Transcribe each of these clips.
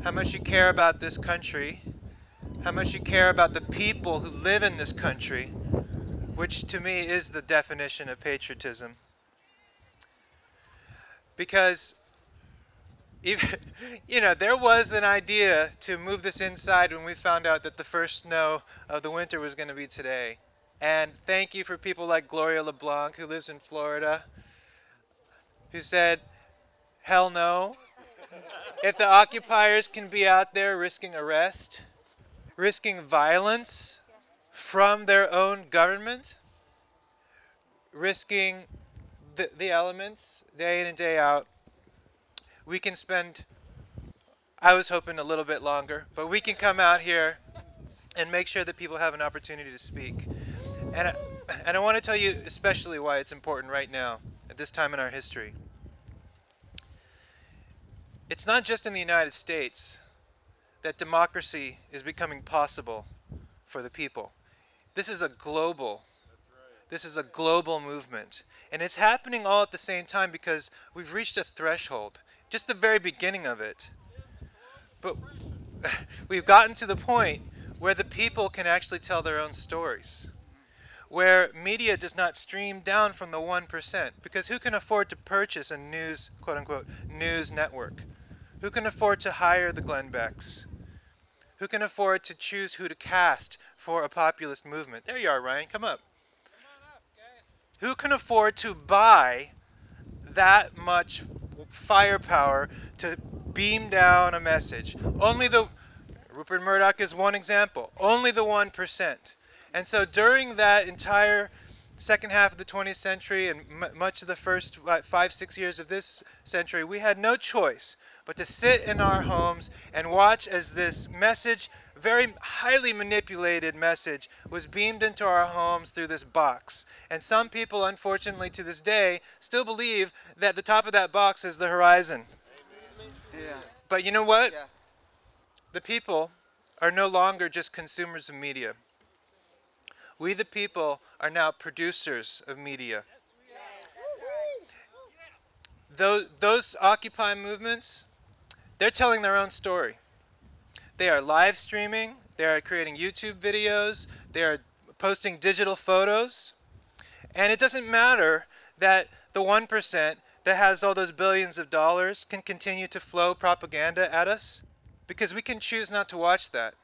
how much you care about this country, how much you care about the people who live in this country, which to me is the definition of patriotism. Because even, there was an idea to move this inside when we found out that the first snow of the winter was going to be today. And thank you for people like Gloria LeBlanc, who lives in Florida, who said, hell no. If the occupiers can be out there risking arrest, risking violence from their own government, risking the elements day in and day out, we can spend, I was hoping a little bit longer, but we can come out here and make sure that people have an opportunity to speak. And I want to tell you especially why it's important right now, at this time in our history. It's not just in the United States that democracy is becoming possible for the people. This is a global movement. And it's happening all at the same time because we've reached a threshold, just the very beginning of it. But we've gotten to the point where the people can actually tell their own stories, where media does not stream down from the 1%, because who can afford to purchase a news, quote-unquote, news network? Who can afford to hire the Glenn Becks? Who can afford to choose who to cast for a populist movement? There you are, Ryan, come up. Come on up, guys. Who can afford to buy that much firepower to beam down a message? Rupert Murdoch is one example, only the 1%. And so during that entire second half of the 20th century and much of the first 5-6 years of this century, we had no choice but to sit in our homes and watch as this message, very highly manipulated message, was beamed into our homes through this box. And some people, unfortunately to this day, still believe that the top of that box is the horizon. Yeah. But you know what? Yeah. The people are no longer just consumers of media. We the people are now producers of media. Those Occupy movements, they're telling their own story. They are live streaming, they are creating YouTube videos, they are posting digital photos. And it doesn't matter that the 1% that has all those billions of dollars can continue to flow propaganda at us, because we can choose not to watch that.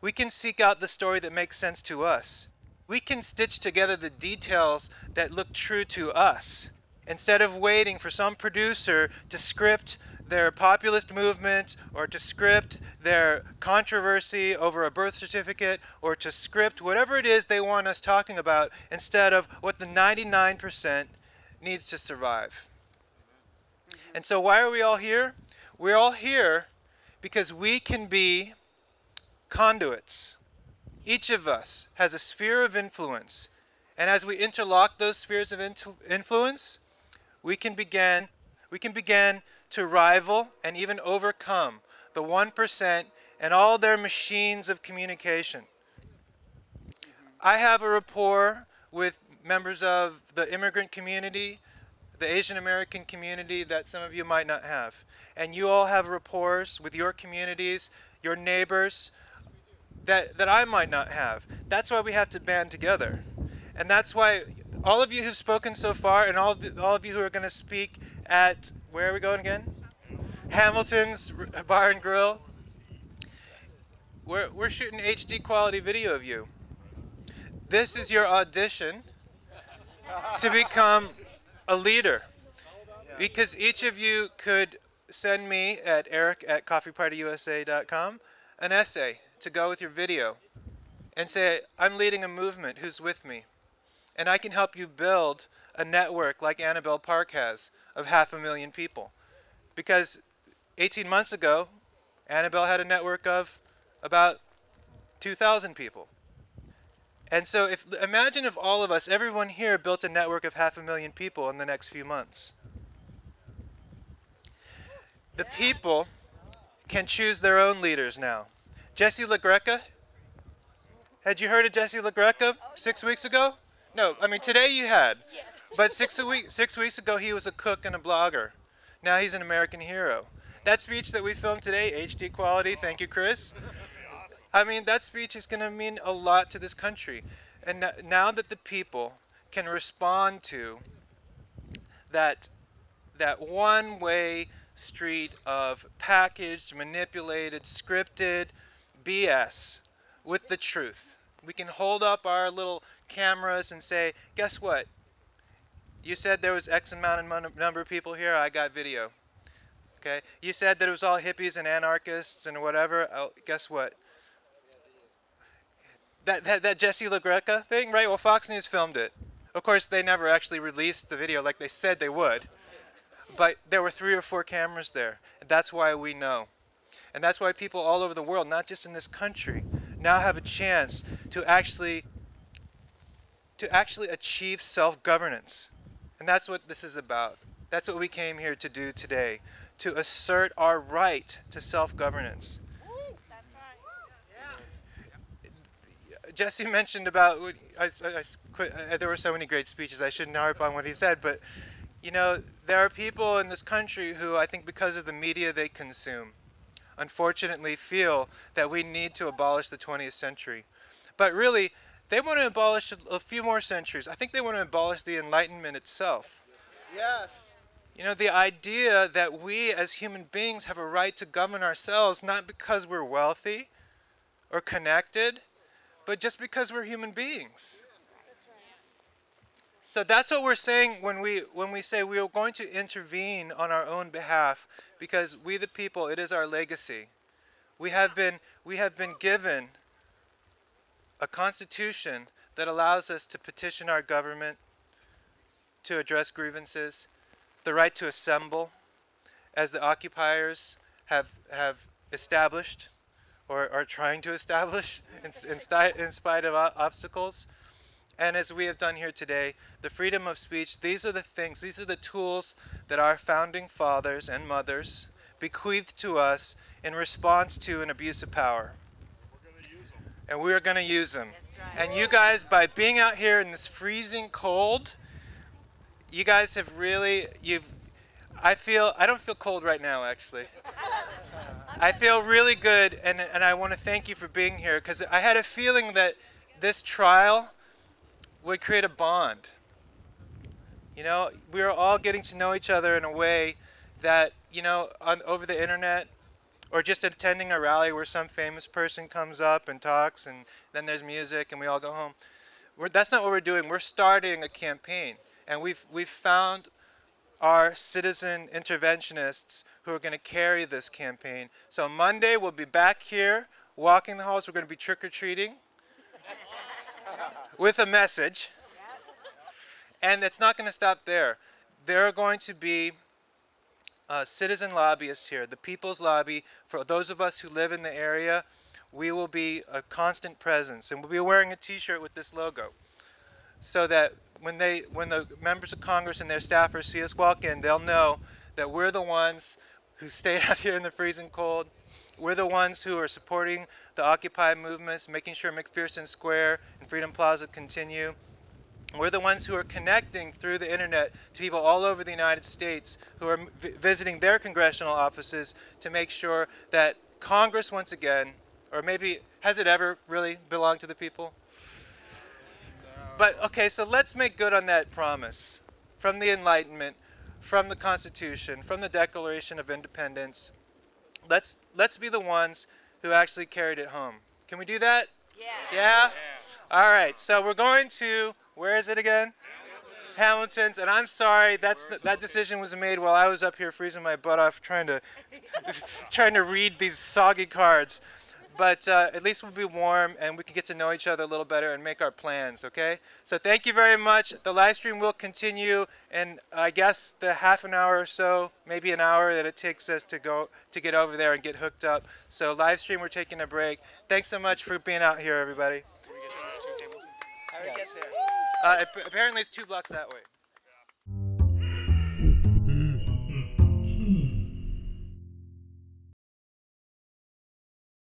We can seek out the story that makes sense to us. We can stitch together the details that look true to us, instead of waiting for some producer to script their populist movement, or to script their controversy over a birth certificate, or to script whatever it is they want us talking about, instead of what the 99% needs to survive. And so why are we all here? We're all here because we can be conduits. Each of us has a sphere of influence, and as we interlock those spheres of influence, we can begin to rival and even overcome the 1% and all their machines of communication. I have a rapport with members of the immigrant community, the Asian American community, that some of you might not have. And you all have rapports with your communities, your neighbors, that I might not have. That's why we have to band together. And that's why all of you who've spoken so far, and all of you who are going to speak at, where are we going again? Hamilton's Bar and Grill. We're shooting HD quality video of you. This is your audition to become a leader. Because each of you could send me at eric@coffeepartyusa.com an essay to go with your video and say, I'm leading a movement, who's with me? And I can help you build a network like Annabelle Park has of 500,000 people. Because 18 months ago, Annabelle had a network of about 2,000 people. And so imagine if all of us, everyone here, built a network of 500,000 people in the next few months. The people can choose their own leaders now. Jesse LaGreca, had you heard of Jesse LaGreca 6 weeks ago? No, I mean today you had. But 6 weeks ago he was a cook and a blogger. Now he's an American hero. That speech that we filmed today, HD quality, thank you, Chris. I mean, that speech is going to mean a lot to this country. And now that the people can respond to that one-way street of packaged, manipulated, scripted BS with the truth. We can hold up our little cameras and say, guess what? You said there was X amount of number of people here, I got video. Okay? You said that it was all hippies and anarchists and whatever, guess what? That Jesse LaGreca thing, right? Well, Fox News filmed it. Of course, they never actually released the video like they said they would. But there were 3 or 4 cameras there. And that's why we know. And that's why people all over the world, not just in this country, now have a chance to actually achieve self-governance. And that's what this is about. That's what we came here to do today, to assert our right to self-governance. That's right. Jesse mentioned about, there were so many great speeches, I shouldn't harp on what he said, but you know, there are people in this country who I think because of the media they consume, unfortunately feel that we need to abolish the 20th century. But really, they want to abolish a few more centuries. I think they want to abolish the Enlightenment itself. Yes. You know, the idea that we as human beings have a right to govern ourselves, not because we're wealthy or connected, but just because we're human beings. So that's what we're saying when we say we are going to intervene on our own behalf, because we the people, it is our legacy. We have been given a constitution that allows us to petition our government, to address grievances, the right to assemble, as the occupiers have established or are trying to establish in spite of obstacles. And as we have done here today, the freedom of speech, these are the things, these are the tools that our founding fathers and mothers bequeathed to us in response to an abuse of power. And we are going to use them. Right. And you guys, by being out here in this freezing cold, you guys have really, I don't feel cold right now, actually. I feel really good, and I want to thank you for being here, because I had a feeling that this trial would create a bond. You know, we are all getting to know each other in a way that, you know, over the internet, or just attending a rally where some famous person comes up and talks, and then there's music and we all go home. That's not what we're doing. We're starting a campaign, and we've found our citizen interventionists who are going to carry this campaign. So Monday we'll be back here walking the halls. We're going to be trick-or-treating with a message. And it's not going to stop there. There are going to be citizen lobbyists here, the People's Lobby. For those of us who live in the area, we will be a constant presence, and we'll be wearing a t-shirt with this logo, so that when the members of Congress and their staffers see us walk in, they'll know that we're the ones who stayed out here in the freezing cold. We're the ones who are supporting the Occupy movements, making sure McPherson Square and Freedom Plaza continue. We're the ones who are connecting through the internet to people all over the United States who are visiting their congressional offices to make sure that Congress once again, or maybe, has it ever really belonged to the people? But okay, so let's make good on that promise from the Enlightenment, from the Constitution, from the Declaration of Independence. Let's be the ones who actually carried it home. Can we do that? Yeah. Yeah? All right, so we're going to, where is it again? Hamilton's, and I'm sorry, that decision was made while I was up here freezing my butt off trying to read these soggy cards. But at least we'll be warm and we can get to know each other a little better and make our plans, okay? So thank you very much. The live stream will continue, and I guess the half an hour or so, maybe an hour that it takes us to get over there and get hooked up. So live stream, we're taking a break. Thanks so much for being out here, everybody. How do we get there? Apparently it's 2 blocks that way.